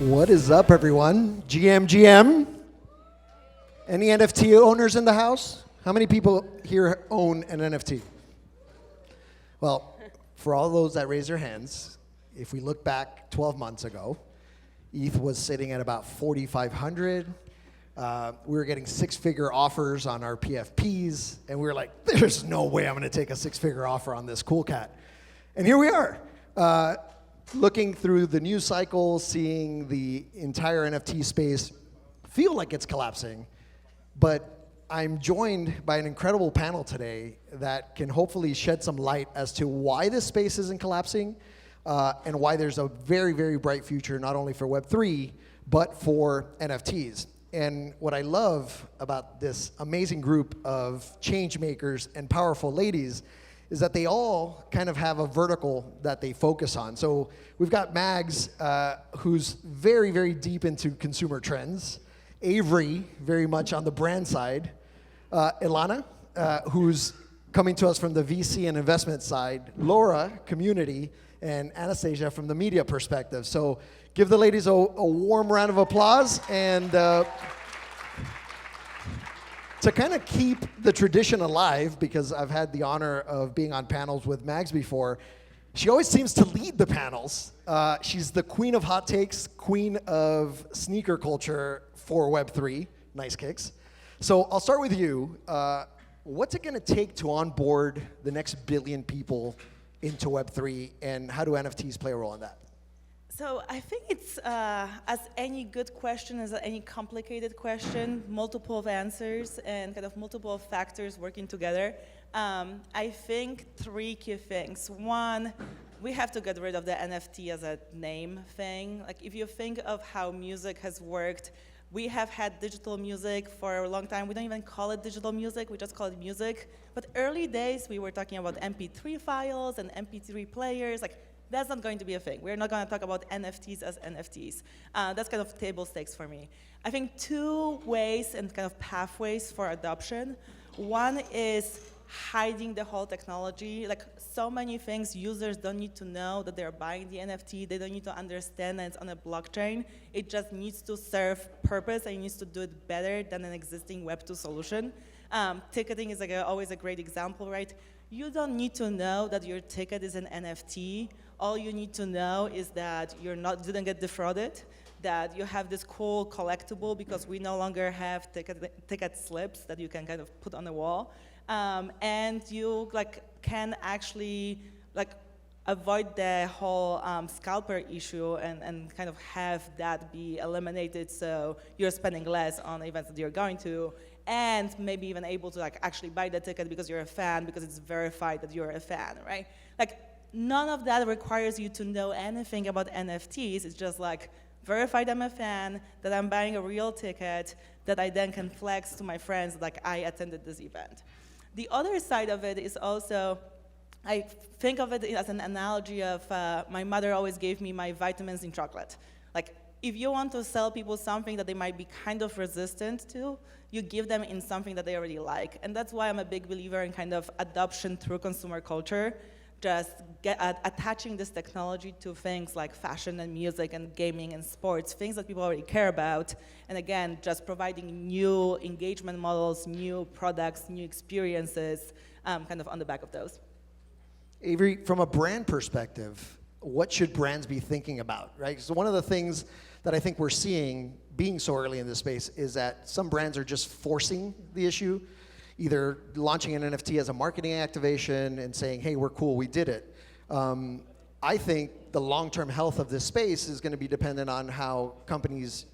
What is up, everyone? GM. Any NFT owners in the house? How many people here own an NFT? Well, for all those that raise their hands, if we look back 12 months ago, ETH was sitting at about 4,500. We were getting six-figure offers on our PFPs, and we were like, there's no way I'm gonna take a six-figure offer on this cool cat. And here we are. Looking through the news cycle, seeing the entire NFT space feel like it's collapsing, but I'm joined by an incredible panel today that can hopefully shed some light as to why this space isn't collapsing and why there's a very, very bright future, not only for Web3, but for NFTs. And what I love about this amazing group of change makers and powerful ladies is that they all kind of have a vertical that they focus on. So we've got Mags, who's very, very deep into consumer trends. Avery, very much on the brand side. Elana, who's coming to us from the VC and investment side. Laura, community. And Anastasia from the media perspective. So give the ladies a warm round of applause. And to kind of keep the tradition alive, because I've had the honor of being on panels with Mags before, she always seems to lead the panels. She's the queen of hot takes, queen of sneaker culture for Web3. Nice kicks. So I'll start with you. What's it gonna take to onboard the next billion people into Web3, and how do NFTs play a role in that? So I think it's, as any good question, as any complicated question, multiple answers and kind of multiple factors working together. I think three key things. One, we have to get rid of the NFT as a name thing. Like if you think of how music has worked, we have had digital music for a long time. We don't even call it digital music, we just call it music. But early days, we were talking about MP3 files and MP3 players. Like, that's not going to be a thing. We're not going to talk about NFTs as NFTs. That's kind of table stakes for me. I think two ways and kind of pathways for adoption. One is hiding the whole technology. Like so many things, users don't need to know that they're buying the NFT. They don't need to understand that it's on a blockchain. It just needs to serve purpose and it needs to do it better than an existing Web2 solution. Ticketing is like always a great example, right? You don't need to know that your ticket is an NFT. All you need to know is that you didn't get defrauded, that you have this cool collectible because we no longer have ticket slips that you can kind of put on the wall. And you can actually avoid the whole scalper issue and kind of have that be eliminated so you're spending less on events that you're going to, and maybe even able to actually buy the ticket because you're a fan, because it's verified that you're a fan, right? None of that requires you to know anything about NFTs. It's just verified I'm a fan, that I'm buying a real ticket, that I then can flex to my friends I attended this event. The other side of it is also, I think of it as an analogy of my mother always gave me my vitamins in chocolate. If you want to sell people something that they might be kind of resistant to, you give them in something that they already like. And that's why I'm a big believer in kind of adoption through consumer culture, just attaching this technology to things like fashion and music and gaming and sports, things that people already care about. And again, just providing new engagement models, new products, new experiences, kind of on the back of those. Avery, from a brand perspective, what should brands be thinking about, right? So one of the things that I think we're seeing, being so early in this space, is that some brands are just forcing the issue, either launching an NFT as a marketing activation and saying, hey, we're cool, we did it. I think the long-term health of this space is going to be dependent on how companies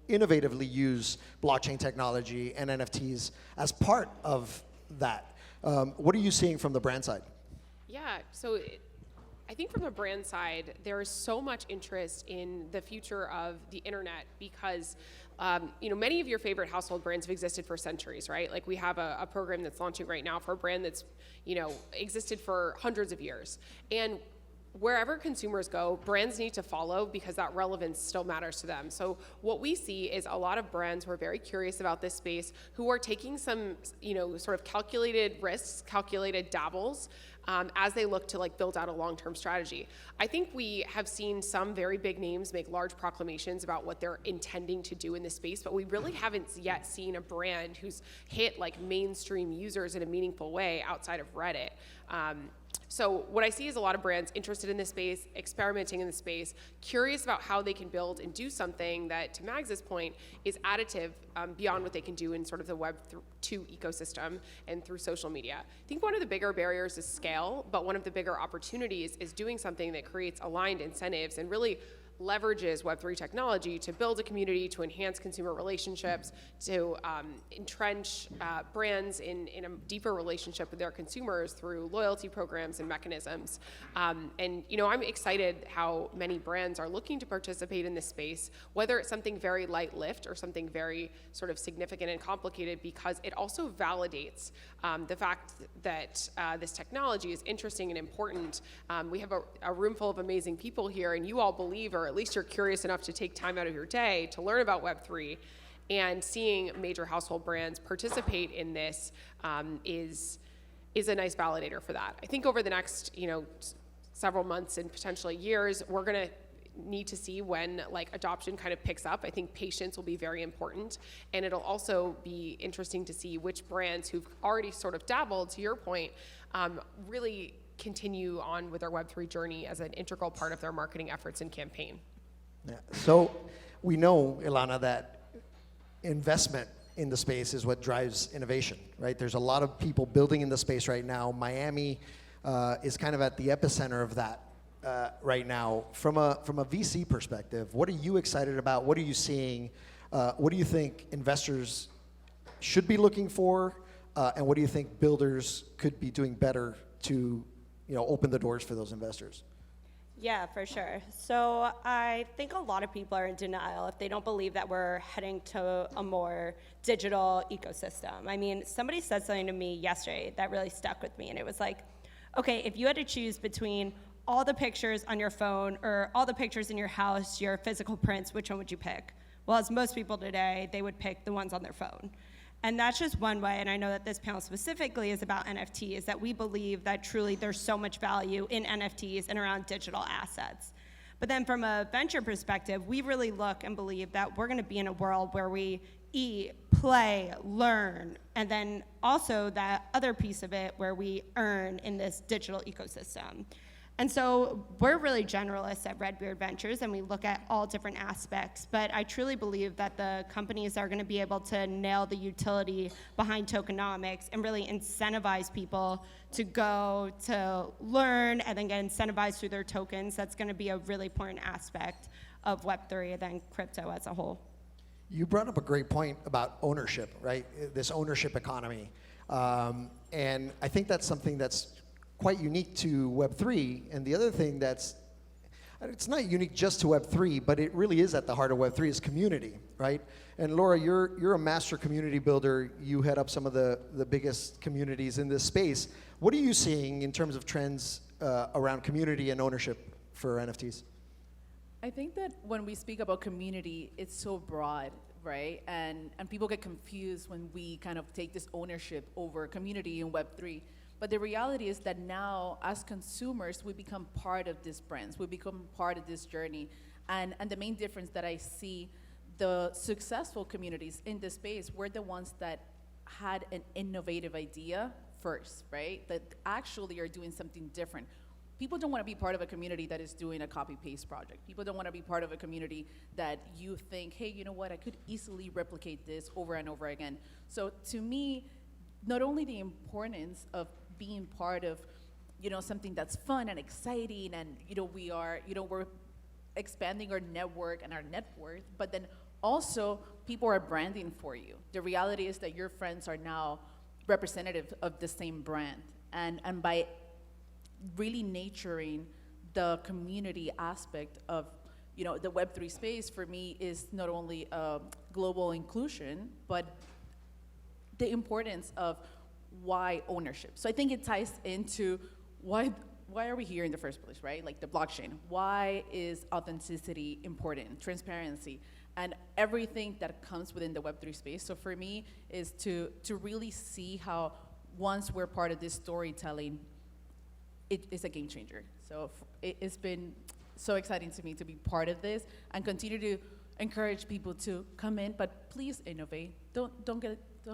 innovatively use blockchain technology and NFTs as part of that. What are you seeing from the brand side? Yeah, so I think from the brand side, there is so much interest in the future of the internet because many of your favorite household brands have existed for centuries, right? Like we have a program that's launching right now for a brand that's existed for hundreds of years. And wherever consumers go, brands need to follow because that relevance still matters to them. So what we see is a lot of brands who are very curious about this space, who are taking some, sort of calculated risks, calculated dabbles, as they look to like build out a long-term strategy. I think we have seen some very big names make large proclamations about what they're intending to do in this space, but we really haven't yet seen a brand who's hit like mainstream users in a meaningful way outside of Reddit. So what I see is a lot of brands interested in this space, experimenting in the space, curious about how they can build and do something that, to Mags's point, is additive beyond what they can do in sort of the Web2 ecosystem and through social media. I think one of the bigger barriers is scale, but one of the bigger opportunities is doing something that creates aligned incentives and really leverages Web3 technology to build a community, to enhance consumer relationships, to entrench brands in a deeper relationship with their consumers through loyalty programs and mechanisms. And you know, I'm excited how many brands are looking to participate in this space, whether it's something very light lift or something very sort of significant and complicated, because it also validates the fact that this technology is interesting and important. We have a room full of amazing people here, and you all believe, or at least you're curious enough to take time out of your day to learn about Web3, and seeing major household brands participate in this is a nice validator for that. I think over the next, you know, several months and potentially years, we're gonna need to see when like adoption kind of picks up. I think patience will be very important, and it'll also be interesting to see which brands who've already sort of dabbled, to your point, really continue on with their Web3 journey as an integral part of their marketing efforts and campaign. Yeah. So we know, Elana, that investment in the space is what drives innovation, right? There's a lot of people building in the space right now. Miami is kind of at the epicenter of that right now. From a VC perspective, what are you excited about? What are you seeing? What do you think investors should be looking for? And what do you think builders could be doing better to, you know, open the doors for those investors? Yeah, for sure. So I think a lot of people are in denial if they don't believe that we're heading to a more digital ecosystem. I mean, somebody said something to me yesterday that really stuck with me, and it was like, okay, if you had to choose between all the pictures on your phone or all the pictures in your house, your physical prints, which one would you pick? Well, as most people today, they would pick the ones on their phone. And that's just one way, and I know that this panel specifically is about NFTs, that we believe that truly there's so much value in NFTs and around digital assets. But then from a venture perspective, we really look and believe that we're gonna be in a world where we eat, play, learn, and then also that other piece of it where we earn in this digital ecosystem. And so we're really generalists at Redbeard Ventures, and we look at all different aspects, but I truly believe that the companies are gonna be able to nail the utility behind tokenomics and really incentivize people to go to learn and then get incentivized through their tokens. That's gonna be a really important aspect of Web3 and then crypto as a whole. You brought up a great point about ownership, right? This ownership economy. And I think that's something that's quite unique to Web3, and the other thing it's not unique just to Web3, but it really is at the heart of Web3 is community, right? And Laura, you're a master community builder. You head up some of the biggest communities in this space. What are you seeing in terms of trends around community and ownership for NFTs? I think that when we speak about community, it's so broad, right? And people get confused when we kind of take this ownership over community in Web3. But the reality is that now, as consumers, we become part of these brands. We become part of this journey. And the main difference that I see, the successful communities in this space were the ones that had an innovative idea first, right? That actually are doing something different. People don't want to be part of a community that is doing a copy-paste project. People don't want to be part of a community that you think, hey, you know what, I could easily replicate this over and over again. So to me, not only the importance of being part of, you know, something that's fun and exciting, and we're expanding our network and our net worth, but then also people are branding for you. The reality is that your friends are now representative of the same brand, and by really nurturing the community aspect of, you know, the Web3 space for me is not only global inclusion, but the importance of why ownership. So I think it ties into why are we here in the first place, right? Like the blockchain. Why is authenticity important? Transparency, and everything that comes within the Web3 space. So for me is to really see how once we're part of this storytelling, it is a game changer. So it's been so exciting to me to be part of this and continue to encourage people to come in, but please innovate. Don't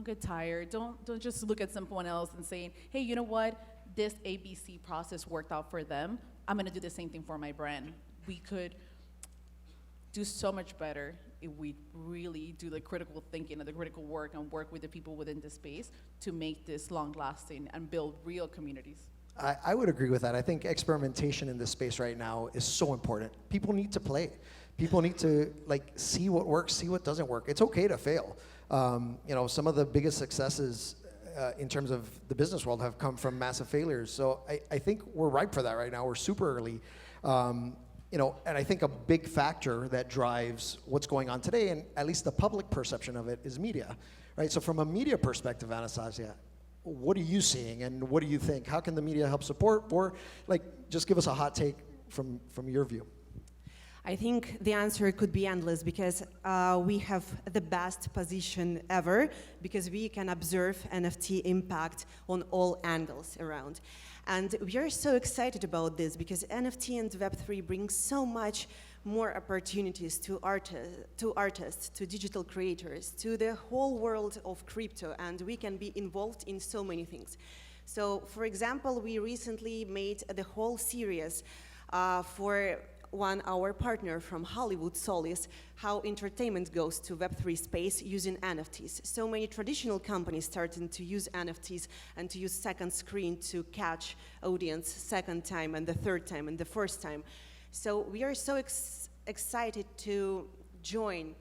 get tired. Don't just look at someone else and saying, hey, you know what? This ABC process worked out for them. I'm gonna do the same thing for my brand. We could do so much better if we really do the critical thinking and the critical work and work with the people within the space to make this long lasting and build real communities. I would agree with that. I think experimentation in this space right now is so important. People need to play. People need to see what works, see what doesn't work. It's okay to fail. Some of the biggest successes in terms of the business world have come from massive failures. So I think we're ripe for that right now. We're super early. And I think a big factor that drives what's going on today, and at least the public perception of it, is media, right? So from a media perspective, Anastasia, what are you seeing, and what do you think? How can the media help support, or just give us a hot take from your view? I think the answer could be endless, because we have the best position ever, because we can observe NFT impact on all angles around. And we are so excited about this, because NFT and Web3 bring so much more opportunities to artists, to digital creators, to the whole world of crypto, and we can be involved in so many things. So, for example, we recently made the whole series for our partner from Hollywood, Solis, how entertainment goes to Web3 space using NFTs. So many traditional companies starting to use NFTs and to use second screen to catch audience second time and the third time and the first time. So we are so excited to join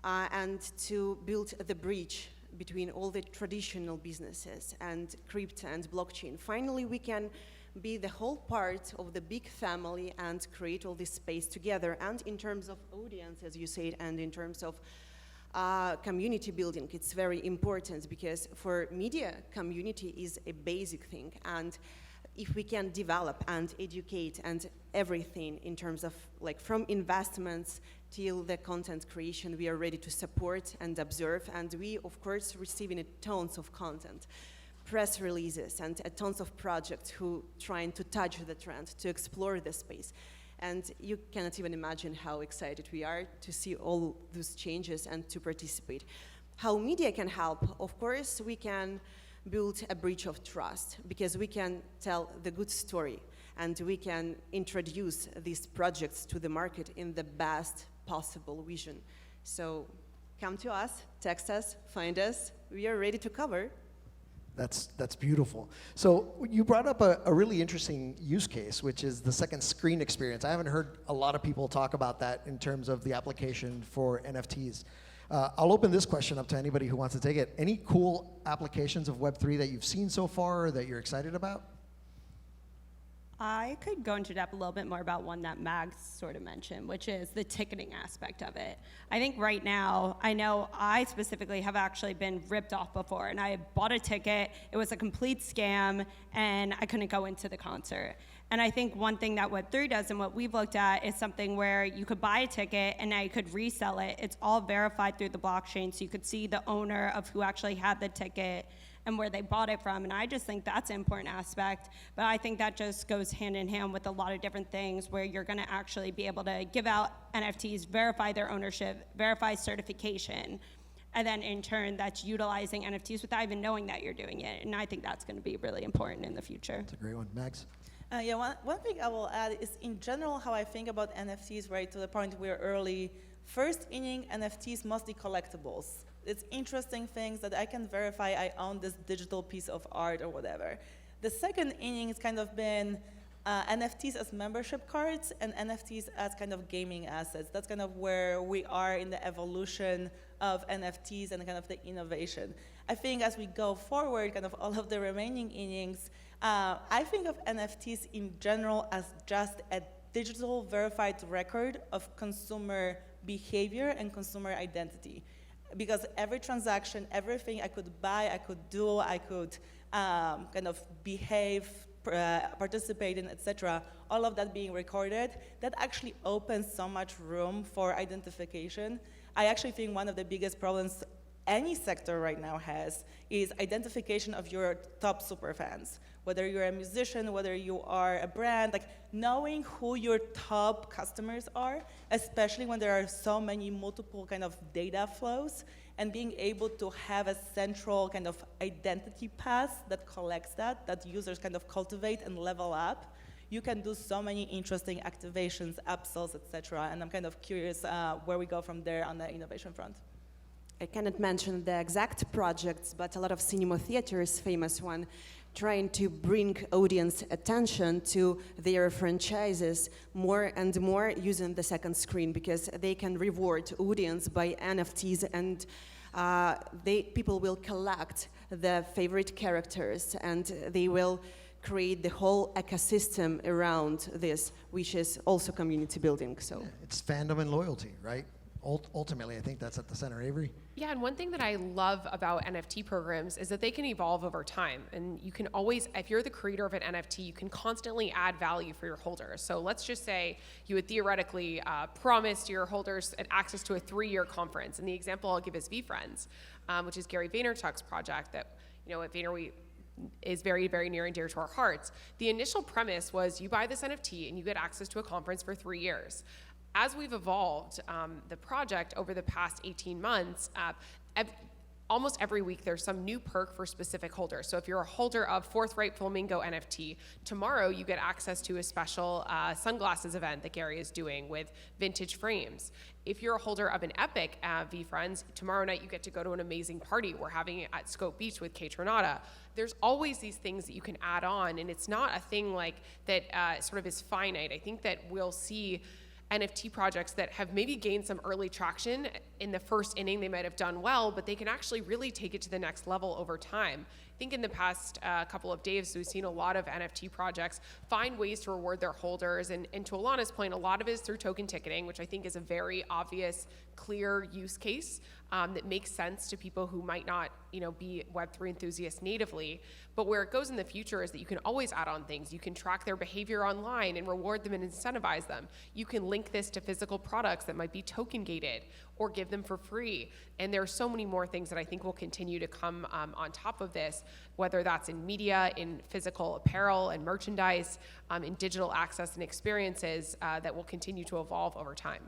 and to build the bridge between all the traditional businesses and crypto and blockchain. Finally, we can be the whole part of the big family and create all this space together. And in terms of audience, as you said, and in terms of community building, it's very important, because for media, community is a basic thing. And if we can develop and educate and everything in terms of from investments till the content creation, we are ready to support and observe. And we, of course, receiving tons of content, press releases, and tons of projects who trying to touch the trend, to explore the space. And you cannot even imagine how excited we are to see all those changes and to participate. How media can help? Of course, we can build a bridge of trust, because we can tell the good story and we can introduce these projects to the market in the best possible vision. So come to us, text us, find us. We are ready to cover. That's beautiful. So you brought up a really interesting use case, which is the second screen experience. I haven't heard a lot of people talk about that in terms of the application for NFTs. I'll open this question up to anybody who wants to take it. Any cool applications of Web3 that you've seen so far or that you're excited about? I could go into depth a little bit more about one that Mag sort of mentioned, which is the ticketing aspect of it. I think right now, I know I specifically have actually been ripped off before, and I bought a ticket, it was a complete scam, and I couldn't go into the concert. And I think one thing that Web3 does and what we've looked at is something where you could buy a ticket and now you could resell it. It's all verified through the blockchain, so you could see the owner of who actually had the ticket and where they bought it from. And I just think that's an important aspect. But I think that just goes hand in hand with a lot of different things where you're gonna actually be able to give out NFTs, verify their ownership, verify certification, and then in turn, that's utilizing NFTs without even knowing that you're doing it. And I think that's gonna be really important in the future. That's a great one. Max? One thing I will add is, in general, how I think about NFTs, right, to the point we're early. First inning, NFTs, mostly collectibles. It's interesting things that I can verify I own this digital piece of art or whatever. The second inning has kind of been NFTs as membership cards and NFTs as kind of gaming assets. That's kind of where we are in the evolution of NFTs and kind of the innovation. I think as we go forward, kind of all of the remaining innings, I think of NFTs in general as just a digital verified record of consumer behavior and consumer identity. Because every transaction, everything I could buy, I could do, I could kind of behave, participate in, etc., all of that being recorded, that actually opens so much room for identification. I actually think one of the biggest problems any sector right now has is identification of your top superfans. Whether you're a musician, whether you are a brand, like knowing who your top customers are, especially when there are so many multiple kind of data flows, and being able to have a central kind of identity path that collects that users kind of cultivate and level up. You can do so many interesting activations, upsells, etc. And I'm kind of curious where we go from there on the innovation front. I cannot mention the exact projects, but a lot of cinema theaters, famous one, trying to bring audience attention to their franchises more and more using the second screen, because they can reward audience by NFTs, and people will collect the favorite characters, and they will create the whole ecosystem around this, which is also community building. So It's fandom and loyalty, right? Ultimately, I think that's at the center. Avery? Yeah, and one thing that I love about NFT programs is that they can evolve over time. And you can always, if you're the creator of an NFT, you can constantly add value for your holders. So let's just say you would theoretically promise your holders access to a 3-year conference. And the example I'll give is VFriends, which is Gary Vaynerchuk's project that, at Vayner is very, very near and dear to our hearts. The initial premise was you buy this NFT and you get access to a conference for 3 years. As we've evolved the project over the past 18 months, almost every week there's some new perk for specific holders. So if you're a holder of Forthright Flamingo NFT, tomorrow you get access to a special sunglasses event that Gary is doing with vintage frames. If you're a holder of an Epic VFriends, tomorrow night you get to go to an amazing party we're having it at Scope Beach with Kate Renata. There's always these things that you can add on, and it's not a thing like that sort of is finite. I think that we'll see NFT projects that have maybe gained some early traction in the first inning. They might have done well, but they can actually really take it to the next level over time. I think in the past couple of days, we've seen a lot of NFT projects find ways to reward their holders. And to Elana's point, a lot of it is through token ticketing, which I think is a very obvious, clear use case that makes sense to people who might not be Web3 enthusiasts natively. But where it goes in the future is that you can always add on things. You can track their behavior online and reward them and incentivize them. You can link this to physical products that might be token gated or give them for free. And there are so many more things that I think will continue to come on top of this, whether that's in media, in physical apparel and merchandise, in digital access and experiences that will continue to evolve over time.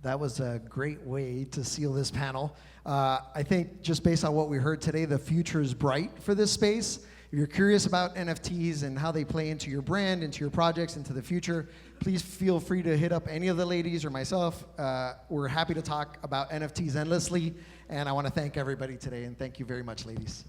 That was a great way to seal this panel. I think just based on what we heard today, the future is bright for this space. If you're curious about NFTs and how they play into your brand, into your projects, into the future, please feel free to hit up any of the ladies or myself. We're happy to talk about NFTs endlessly, and I want to thank everybody today, and thank you very much, ladies.